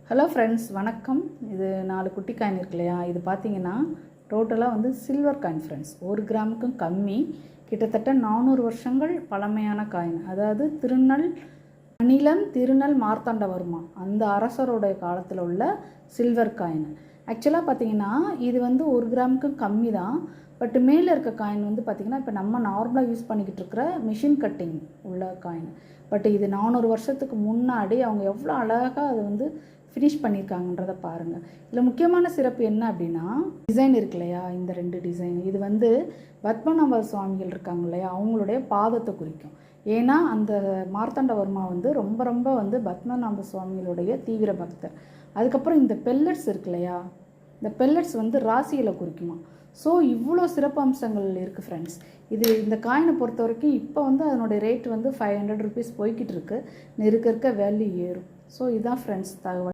Hello friends, வணக்கம். இது 4 குட்டி காயின் இருக்கு இல்லையா? இது பார்த்தீங்கன்னா டோட்டலாக வந்து சில்வர் காயின் ஃப்ரெண்ட்ஸ். 1 கிராமுக்கும் கம்மி, கிட்டத்தட்ட 400 வருஷங்கள் பழமையான காயின். அதாவது திருநள் மார்த்தாண்டவர்மா அந்த அரசருடைய காலத்தில் உள்ள சில்வர் காயின். ஆக்சுவலாக பார்த்தீங்கன்னா இது வந்து 1 கிராமுக்கும் கம்மி தான். பட் மேலே இருக்க காயின் வந்து பார்த்திங்கன்னா இப்போ நம்ம நார்மலாக யூஸ் பண்ணிக்கிட்டு இருக்கிற மிஷின் கட்டிங் உள்ள காயின். பட் இது 400 வருஷத்துக்கு முன்னாடி அவங்க எவ்வளோ அழகாக அது வந்து ஃபினிஷ் பண்ணியிருக்காங்கன்றதை பாருங்கள். இதில் முக்கியமான சிறப்பு என்ன அப்படின்னா, டிசைன் இருக்கு இல்லையா? இந்த 2 டிசைன் இது வந்து பத்மநாப சுவாமிகள் இருக்காங்க இல்லையா? அவங்களுடைய பாதத்தை குறிக்கும். ஏன்னா அந்த மார்த்தாண்டவர்மா வந்து ரொம்ப வந்து பத்மநாப சுவாமிகளுடைய தீவிர பக்தர். அதுக்கப்புறம் இந்த பெல்லட்ஸ் இருக்கு இல்லையா? இந்த பெல்லட்ஸ் வந்து ராசிகளை குறிக்குமா. ஸோ இவ்வளோ சிறப்பு அம்சங்கள் இருக்குது ஃப்ரெண்ட்ஸ். இந்த காயினை பொறுத்த வரைக்கும் இப்போ வந்து அதனுடைய ரேட் வந்து 500 ருபீஸ் போய்கிட்டு இருக்கு. இருக்க வேல்யூ ஏறும். ஸோ இதுதான் ஃப்ரெண்ட்ஸ் தகவல்.